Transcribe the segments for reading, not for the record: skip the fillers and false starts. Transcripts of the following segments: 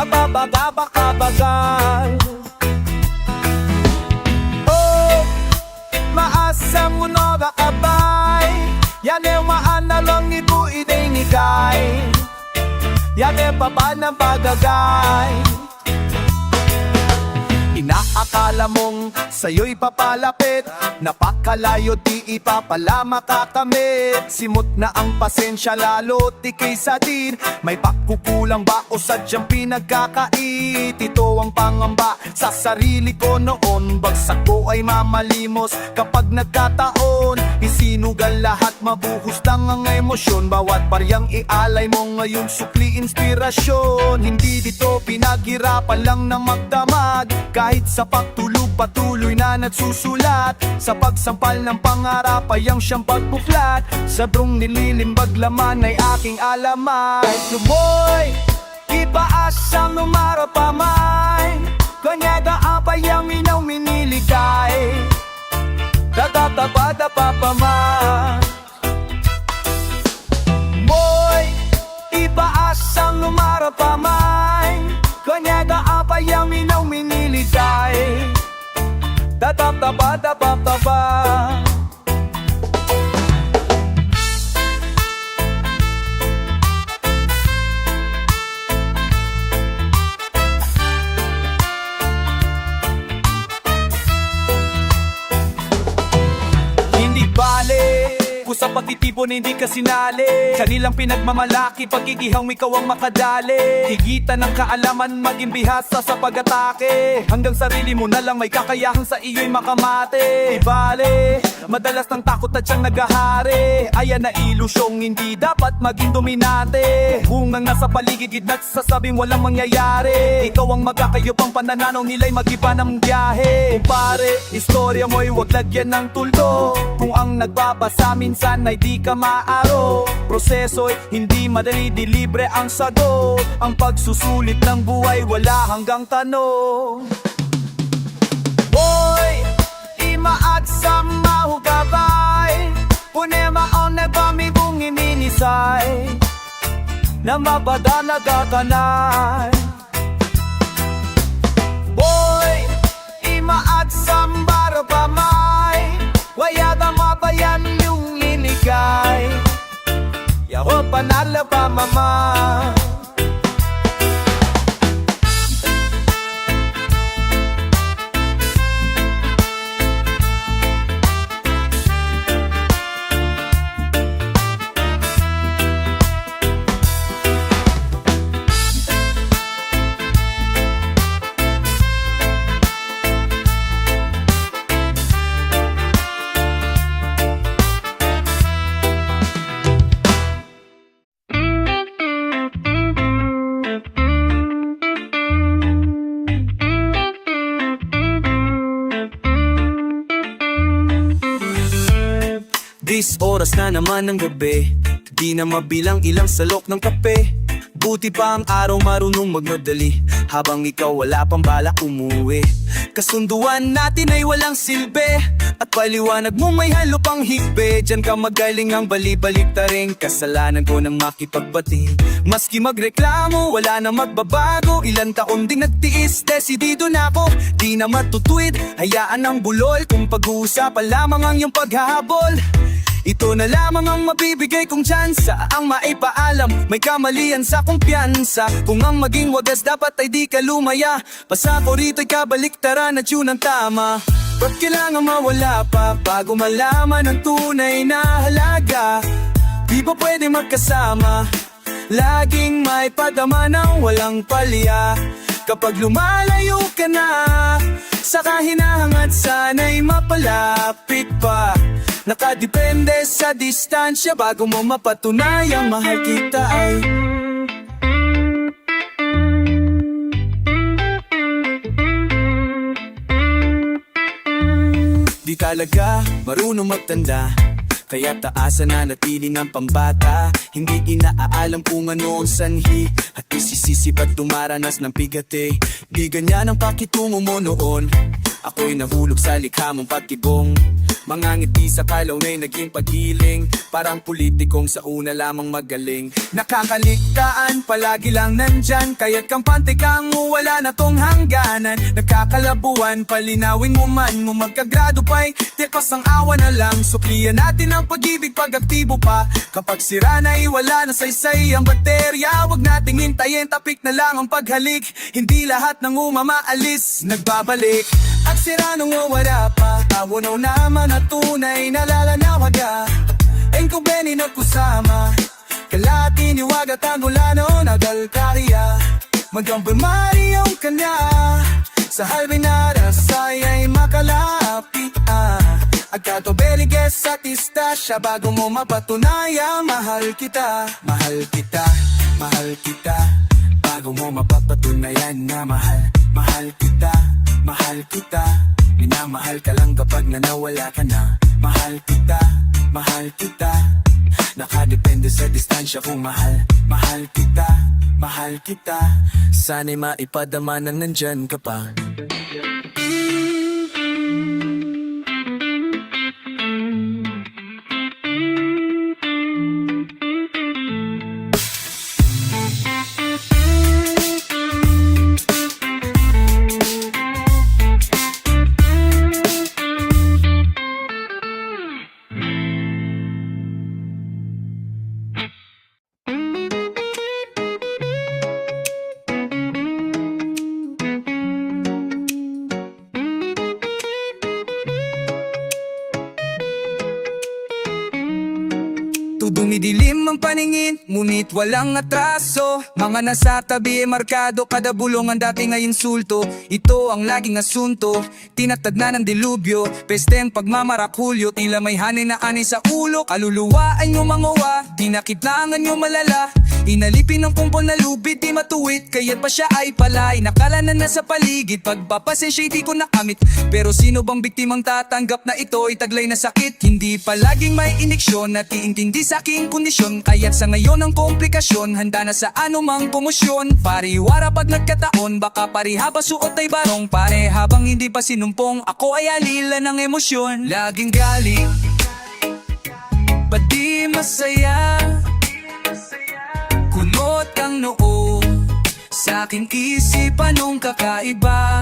Nababagabakabagal. Oh, maasam mo no abay. Yan maanalong ibu idengigay. Yan papa ng pagagay. Inaakala mong sa'yo'y papalapit, napakalayo di ipapala makakamit. Simot na ang pasensya lalo di kaysa din. May pagkukulang ba o sadyang pinagkakait? Ito ang pangamba sa sarili ko noon. Bagsak ko ay mamalimos kapag nagkataon. Isinugal lahat, mabuhos lang ang emosyon. Bawat paryang ialay mo ngayon sukli inspirasyon. Hindi dito pinaghirapan lang na magdamag. Kahit sa pagtulog patuloy na nagsusulat. Sa pagsampal ng pangarap ay ang siyang pagbuklat. Sa brong nililimbag laman ay aking alaman. Lumoy, ipaasang numarapamay. Kanyada apay ang minaw miniligay. Tatatabada papaman. Moy, ipaasang numarapamay. Kanyada apay ang minaw miniligay. Tatatabada papaman. Hindi bale kung sa pagtitipon hindi ka sinali. Kanilang pinagmamalaki, pagigihang ikaw ang makadali. Higitan ng kaalaman, maging bihasa sa pag-atake. Hanggang sarili mo na lang may kakayahan sa iyo'y makamate. Di bale, madalas ng takot at siyang nagahari. Ayan na ilusyong hindi dapat maging dominante. Bungang nasa paligid nagsasabing walang mangyayari. Ikaw ang magkakayop ang panananaw nila'y mag-iba ng biyahe. Kumpare, istorya mo'y wag lagyan ng tuldo. Kung ang nagbabasa minsan ay di ka maaro. Proseso'y hindi madali, di libre ang sagot. Ang pagsusulit ng buhay wala hanggang tanong. Boy, imaat sa mahugabay. Punemaon na pamibong iminisay. Na mabada nagakanay. Boy, imaat sa barabamay. Wayada mabayan yung iligay. Yaho panala pa mama. This oras na naman ng gabi, di na mabilang ilang salok ng kape. Buti pa ang araw marunong magmadali, habang ikaw wala pang balak umuwi. Kasunduan natin ay walang silbi, at paliwanag mo may halo pang higbe. Diyan ka magaling ang bali-balik taring kasalanan ko nang makipagbati. Maski magreklamo, wala na magbabago. Ilan taon ding nagtiis, desidido na ako. Di na matutuwid, hayaan ang bulol. Kung pag-uusapan lamang ang iyong paghahabol, ito na lamang ang mabibigay kong tsansa. Ang maipaalam, may kamalian sa kumpiyansa. Kung ang maging wagas dapat ay di ka lumaya. Basta ko rito'y kabaliktaran at yun ang tama. Ba't kailangan mawala pa bago malaman ang tunay na halaga? Di ba pwede magkasama? Laging may padama ng walang palya. Kapag lumalayo ka na, saka hinahangad sana'y mapalapit pa. Nakadepende sa distansya bago mo mapatunayang mahal kita ay di talaga marunong magtanda. Kaya taasan na natili ng pambata. Hindi inaalam kung ano ang sanhi at isisisip at tumaranas ng pigate. Di ganyan ang pakitungo mo noon. Ako'y nahulog sa likha mong pagtibong. Mga ngiti sa kalaw na'y naging paghiling, parang politikong sa una lamang magaling. Nakakaligtaan, palagi lang nandyan, kaya't kampante kang wala na tong hangganan. Nagkakalabuan, palinawin mo man mo magkagrado pa'y tekos ang awa na lang. Suklian natin ang pag-ibig pag aktibo pa. Kapag sira na iwala na saysay ang baterya, wag nating hintayin, tapik na lang ang paghalik. Hindi lahat ng umamaalis, nagbabalik. At sira nung wala pa, tawonaw naman at tunay nalalanawaga. Engko beni nagkusama, kalati niwag at ang ulano nagalkarya. Magambay mariyong kanya, sa halbinara saya'y makalapit Agkato beliges at istasya, bago mo mapatunaya, mahal kita, mahal kita, mahal kita. Bago mo mapapatunayan na mahal kita, mahal kita. Minamahal ka lang kapag nanawala ka na. Mahal kita, mahal kita. Nakadepende sa distansya kung mahal kita, mahal kita. Sana'y maipadama na nandyan ka pa. Dumidilim ang paningin, ngunit walang atraso. Mga nasa tabi ay markado, kada bulong ang dating ay insulto. Ito ang laging asunto, tinatad na ng dilubyo. Pesteng pagmamarakulyo, tila may hanay na anay sa ulo. Kaluluwa ay ngumanguwa, di nakitlangan nyo malala. Inalipin ng kumpol na lubid, di matuwid, kaya't pa siya ay palay. Nakala na nasa paligid, pagpapasensya di ko nakamit. Pero sino bang biktimang tatanggap na ito ay taglay na sakit? Hindi palaging may iniksyon at iintindi sa aking kondisyon. Kaya't sa ngayon ang komplikasyon, handa na sa anumang komosyon. Pariwara pag nagkataon, baka parihaba suot ay barong. Pare habang hindi pa sinumpong, ako ay alila ng emosyon. Laging galing, ba't di masaya? Kunot ang noo sa aking isipan nung kakaiba.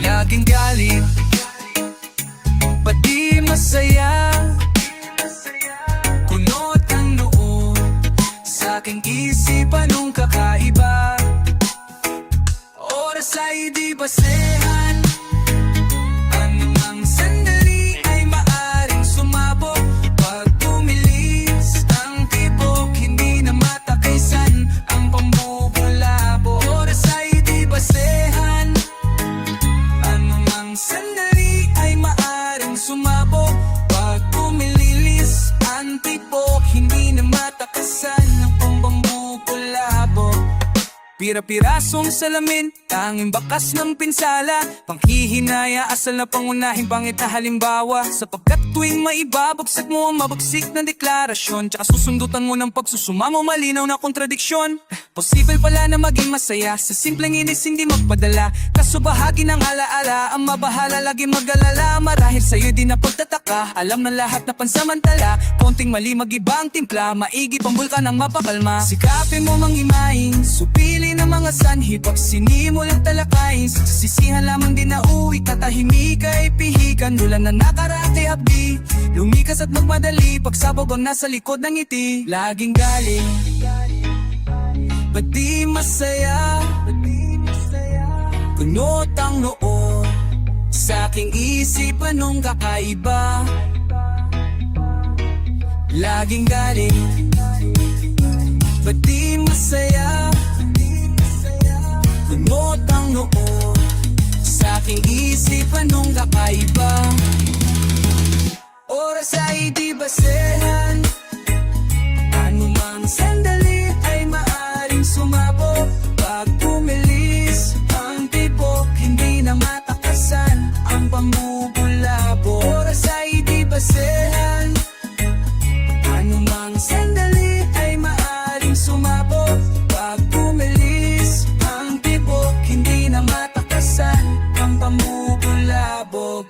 Laging galing, ba't di masaya? Kunot ang noo sa aking isipan nung kakaiba. Oras ay di basehan, anumang sandali ay maaring sumabog. Pag tumilis ang tibok, hindi na matakaisan ang pamubulabo. Oras ay di basehan, anumang sandali ay maaring sumabog. Pag tumililis ang tibok, hindi na matakasan ang pambambubulabo. Pira-pirasong salamin, tanging bakas ng pinsala. Panghihinaya, asal na pangunahing pangit na halimbawa. Sapagkat tuwing maibabagsak mo ang mabagsik na deklarasyon, tsaka susundutan mo ng pagsusuma mo malinaw na kontradiksyon. Posible pala na maging masaya sa simpleng inis hindi magpadala. Kaso bahagi ng alaala, ang mabahala lagi mag-alala. Marahil sa'yo di na pagtataka, alam na lahat na pansamantala. Konting mali mag-iba ang timpla, maigi pambulkan ang mapakalma. Sikapin mo mangimain, supili ng mga sanhi. Pag sinimulang talakayin, sa sisihan lamang din na uwi. Tatahimik ay pihikan, dulan na nakarate abdi. Lumikas at magmadali, pagsabog ang nasa likod ng ngiti. Laging galing, ba't di masaya? Kunot ang noo sa aking isipan nung kakaiba. Laging galing, ba't di masaya? Kunot ang noo sa aking isipan nung kakaiba. Oras ay di basehan, anumang sandali ay maaring sumabog. Pag tumilis ang tibok, hindi na matakasan ang pamubulabo. Oras ay di basehan, anumang sandali ay maaring sumabog. Pag tumilis ang tibok, hindi na matakasan ang pamubulabog.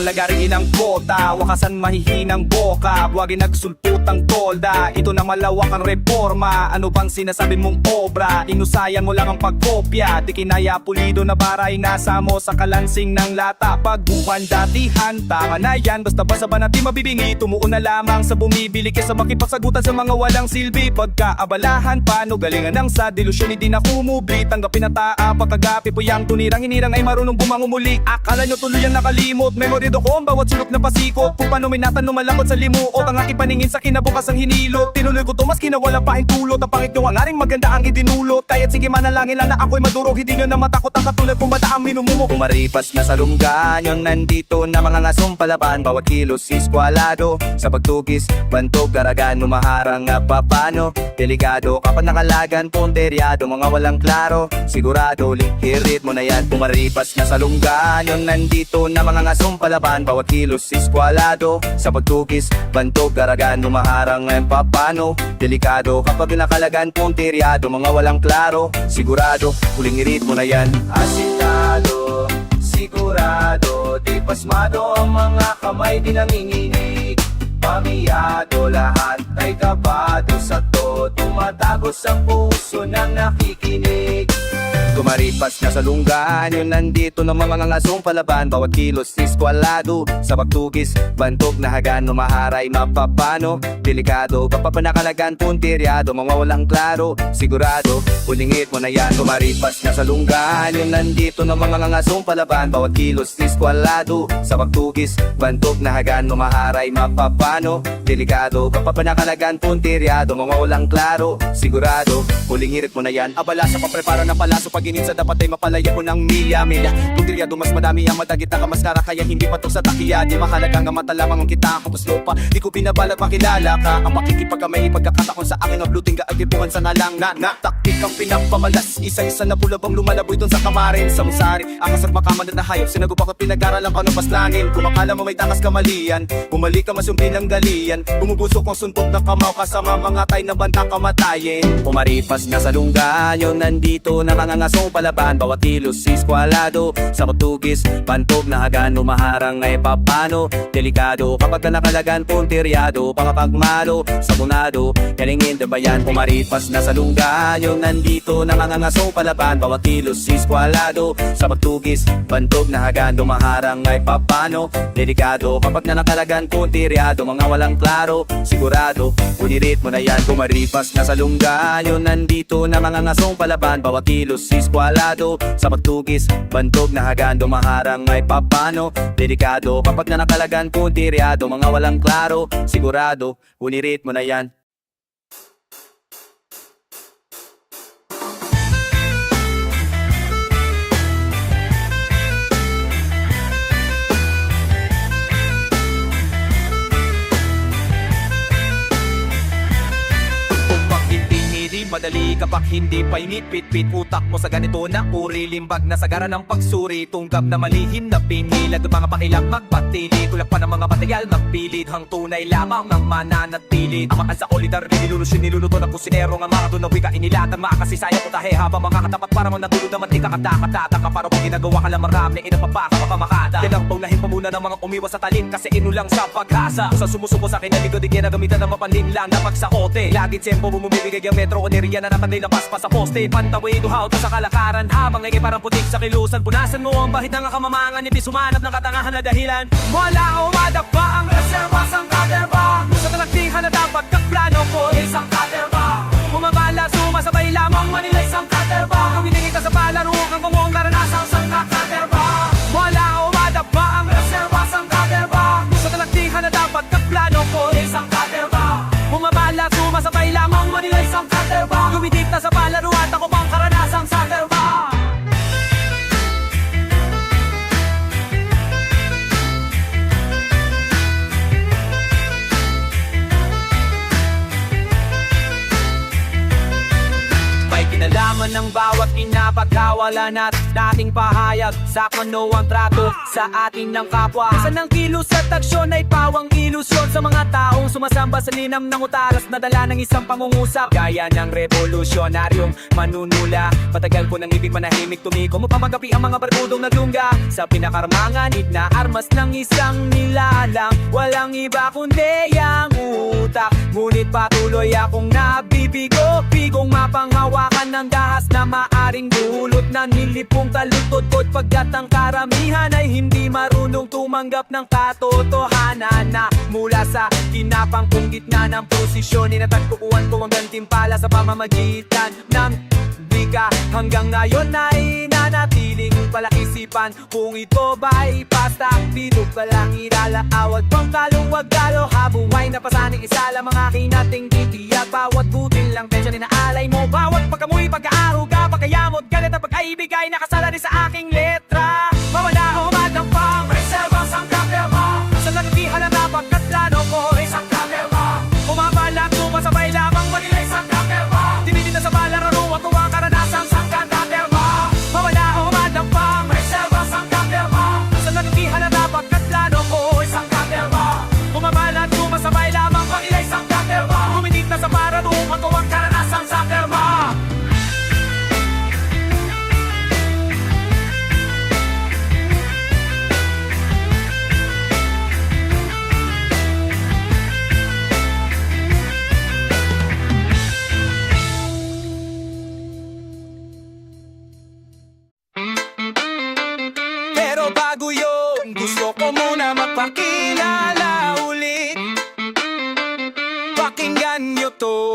lagaring inang kota, wakasan mahihinang boka, buwagin nagsulputang tolda. Ito na malawak ang reforma, ano bang sinasabi mong obra? Inusayan mo lang ang pagkopya, di kinaya pulido na baray, nasa mo sa kalansing ng lata. Pagbuhan datihan, tama na yan, basta basa ba natin mabibingi? Tumuon na lamang sa bumibili kesa makipagsagutan sa mga walang silbi. Pagkaabalahan, paano galingan ng sa delusyon, hindi na kumubli. Tanggapin na taa, pagkagapi po yang tunirang hinirang ay marunong bumangumuli. Akala nyo tuluyang nakalimot, memoryo ko ang bawat sulok na pasikot. Kung paano minatan lumalakot sa limuot, ang aking paningin sa kinabukas ang hinilot. Tinuloy ko to mas kinawala pa ang tulot, ang pangit nyo ang aring maganda ang idinulot. Kaya't sige manalangin lang na ako'y madurog, hindi nyo na matakot ang katulad kung bata ang minumumo. Kumaripas na sa lunggan, yung nandito na mga ngasong palaban. Bawat kilos iskwalado, sa pagtugis, bantog, garagan, umaharang nga papano. Delikado kapag nakalagan, ponderyado, mga walang klaro. Sigurado, lihirit mo na yan. Kumaripas na sa lunggan, yung nandito na mga ngasong palaban. Bawat kilos iskwalado, sa pagtugis, bantog, garagan, umaharang nga papano. Delikado kapag nakalagan, ponderyado, mga walang klaro. Sigurado, huling irit mo na yan. Asitado, sigurado, di pasmado ang mga kamay di nanginginig. Pamiyado, lahat ay kabado sa to, tumatago sa puso ng nakikinig. Kumaripas na sa lunggan, yun nandito ng mga ngasong palaban. Bawat kilos iskwalado, sa pagtugis, bantog na hagan, umaharay mapapano. Delikado kapag nakalagan, puntiryado, mga walang klaro. Sigurado, ulingit mo na yan. Kumaripas na sa lunggan, yun nandito ng mga ngasong palaban. Bawat kilos iskwalado, sa pagtugis, bantog na hagan, umaharay mapapano. Delikado kapag nakalagan, puntiryado, mga walang klaro. Sigurado, ulingit mo na yan. Abala sa paprepara ng palaso, pag-init sa dapat ay mapalaya ko ng milya. Puntiryado mas madami ang madagit na kamaskara, kaya hindi patok sa takiya. Di mahalaga nga mata lamang ang kita ako lupa. Di ko binabalak makilala ka, ang makikipagkamay pagkakataon sa aking abluting kaagdipungan sa nalang na taktik ang pinagpamalas. Isa-isa na bulabang lumalaboy dun sa kamarin. Sa musari, akas at makaman na hayop, sinagupak at pinag-aralan ka ng paslangin. Kung akala mo may takas kamalian, bumalik ka mas yung pinanggalian. Bumubusok ang suntok ng kamaw kasama mga tay na banta kamatayin. Pumaripas na sa lunggan, yun nandito na mga ngasong palaban. Bawat kilos iskwalado, sa pagtugis, bantog na hagan, umaharang ay papano. Delikado kapag ka nakalagan, puntiryado, pangapagmalo, sabunado, kalingin na bayan. Pumaripas na sa lunggan, yung nandito na mga ngasong palaban. Bawat kilos iskwalado, sa pagtugis, bantog na hagan, umaharang ay papano. Delikado kapag na nakalagan, puntiryado, mga walang klaro. Sigurado, unirit mo na yan. Pumaripas na sa lunggan, yung nandito na mga ngasong palaban. Bawat kilos iskwalado, sa pagtugis, bantog na hagan, umaharang ay papano. Delikado kapag na nakalagan, puntiryado, mga walang klaro. Sigurado, unirit mo na yan. Madali kapag hindi pa inipit-pit utak mo sa ganito na uri. Limbag na sagara ng pagsuri, tunggab na malihin na pinilag. Mga pakilang magpatili, tulak pa ng mga material magpilit. Hang tunay lamang ng mananatilit. Ang makan sa olidar, nilulusyon niluluto ng kusinero. Nga mga doon na wika inilatan, makakasisaya ko tahe. Habang mga katapat para mo natulog naman di kakata-katata ka. Para kung ginagawa ka lang marami, inapapaka makamakata. Kailang paulahin pa muna ng mga umiwas sa talin, kasi inulang sa pag-asa. Kung sa sumusuko sa akin, hindi ko di ginagamitan ng mapanlin lang na pagsakote. Laging tiyempo bumibigay ang metro o riyan na nakanday na paspas sa poste. Pantaway to how to sa kalakaran, habang ngay parang putik sa kilusan. Punasan mo ang bahid ng kamamangan, nipis humanap ng katangahan na dahilan. Wala umadagpa ang reserva sang kaderba. Sa talagtinghan na dapat kakplano ko isang kaderba. Bumabala, sumasabay lamang manila isang kaderba. Kung hiningin ka sa palaro, kang kumuong naranasang sang kaderba. Wala umadagpa ang reserva sang kaderba. Sa talagtinghan na dapat kakplano ko isang kaderba. Bumabala, sumasabay lamang manila isang kaderba. Gumidik na sa palaro at ako pang karanasang saderba. May kinalaman Nalalaman ng bawat pinapagkawalan at dating pahayag sa kano ang trato sa atin ng kapwa. Saan ang kilos at aksyon ay pawang ilusyon sa mga taong sumasamba sa linam ng utaras na dala ng isang pangungusap. Gaya ng revolusyonaryong manunula, patagal ko ng ibig manahimik tumiko mo pamagapi ang mga barbudong naglungga sa pinakarmangan na armas ng isang nilalang. Walang iba kundi ang utak, ngunit patuloy akong nabibigo. Bigong mapanghawakan ng dahas na maaring dulot na nilipong talutod-tod, pagkat ang karamihan ay hindi marunong tumanggap ng katotohanan na mula sa kinapangkong gitna ng posisyon, inatagpuan ko ang gantimpala sa pamamagitan ng ka. Hanggang ngayon ay nanatiling palaisipan kung ito ba'y pasta bilog pa lang ilalaawag pang kaluwag galo habuhay na pasaning isala mga kinating titiyak bawat butil lang tensyon inaalay mo bawat pagkamuhi pag-aaruga pagkayamot galit at pag-aibigay nakasala rin sa aking letra mawala o matapang reserva sang problema sa nagkihan na napagkatlano ko isang problema umabalak tumasabay lamang manilay sang problema dinidin na sa balararo at tuwang karanasang sang problema mawala o matapang reserva sang problema sa nagkihan na napagkatlano ko isang problema umabalak tumasabay lamang manilay sang problema huminit na sa balararo at tuwang karanasang sang problema. Pero bago yun, gusto ko muna magpakilala ulit. Pakinggan nyo to.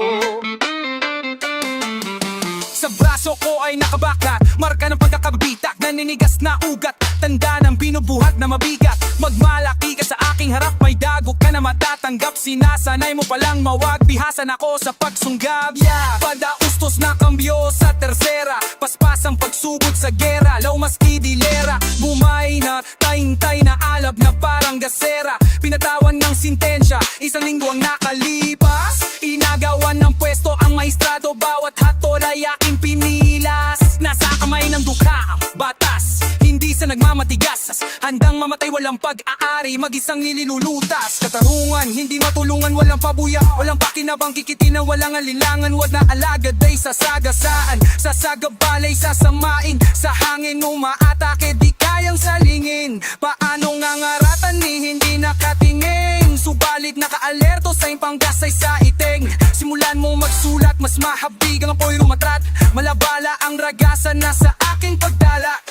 Sa braso ko ay nakabakat, marka ng pagkakabitak, naninigas na ugat, tanda ng binubuhat na mabigat. Magmalaki ka sa aking harap, may dago ka na matatanggap. Sinasanay mo palang mawag, bihasan ako sa pagsunggab. Padaustos na kambyo sa tersera, paspas ang pagsubot sa gera. Law maski dilera, bumay na taintay na alab na parang gasera. Pinatawan ng sintensya, isang linggo ang nakalipas. Inagawan ng pwesto ang maestrado, bawat hatol ay aking pinilas. Nasa kamay ng dukha, batas, hindi sa nagmamatigas. Handang mamatay walang pag-aari, mag-isang nililulutas. Katarungan, hindi matulungan, walang pabuya, walang pakinabang kikitinan, walang alilangan. Wag na alagad ay sasagasaan, sasagabalay, sasamain. Sa hangin umaatake, di kayang salingin. Paano ngangaratan ni hindi nakatingin? Subalit nakaalerto sa impanggasay sa iteng. Simulan mo magsulat, mas mahabig ang apoy rumatrat. Malabala ang ragasan na sa aking pagdala.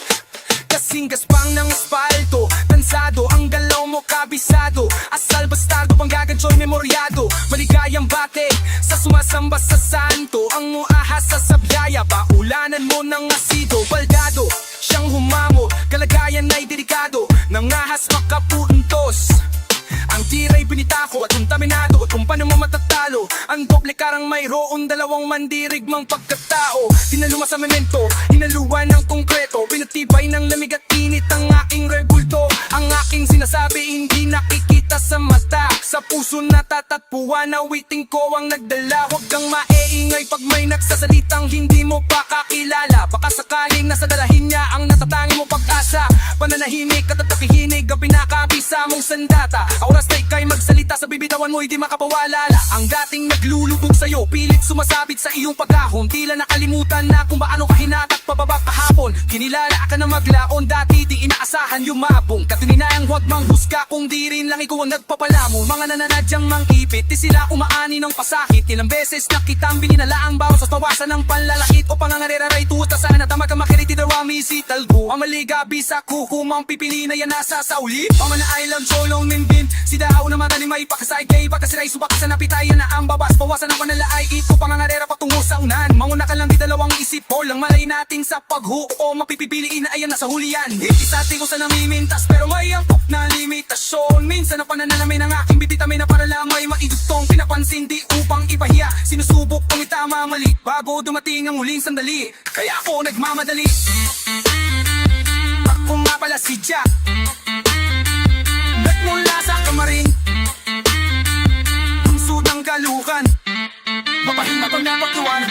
Kasing gaspang ng espalto, tansado ang galaw mo kabisado. Asal bastardo pang gagansyo'y memoryado. Maligayang bate sa sumasamba sa santo. Ang muahas sa sabyaya, paulanan mo ng asido. Baldado, siyang humamo, kalagayan ay delikado. Nangahas makapuntos, ang tira'y binitako at kontaminado. At kung paano mo matatalo, ang doble karang mayroon dalawang mandirigmang pagkatao. Tinaluma sa memento, hinaluan ng konkreto, pinatibay ng lamig at init ang aking rebulto. Ang aking sinasabi hindi nakikita sa mata, sa puso natatatpuan, awiting ko ang nagdala. Huwag kang maeingay pag may nagsasalitang hindi mo pa kakilala. Baka sakaling nasa dalahin niya ang natatangi mo pag-asa. Pananahimik at takihinig ang pinakabisa mong sandata. Oras na ika'y magsalita sa bibitawan mo, hindi makapawalala. Ang dating naglulubog sa'yo, pilit sumasabit sa iyong pagkahon. Tila nakalimutan na kung paano ka hinatak pababa kahapon. Kinilala ka na maglaon, dati di inaasahan yumabong. Katuninayang huwag manghusga kung di rin lang ikaw ang nagpapalamon. Mga nananadyang mangipit, di sila umaani ng pasakit. Ilang beses na kitang bininala ang bawas sa pawasan ng panlalait. O pangangareraray tuta sana tama ka makiriti darwami si talbo. Ang maligabi sa kukumang pipili na yan nasa sauli. Pamana I love cholong nimbin, si daaw na mata ni may pakasay kay pakasiray subak sa napitayan na ang babas. Pawasan ng panalaay, ito pangangarera patungo sa unan. Manguna ka lang di dalawang isip po lang malay natin sa paghuo. Mapipipiliin na ayan nasa hulian. Hindi sa ating ko sa namimintas pero may angkop na limitasyon. Minsan na pananalamin ang aking bititamin na para lang may maidugtong. Pinapansin di upang ipahiya, sinusubok kong itama mali bago dumating ang huling sandali. Kaya ako nagmamadali. Ako nga pala si Jack, nagmula sa kamarin, ang sudang kalukan, mapahimat ang napagtuwan.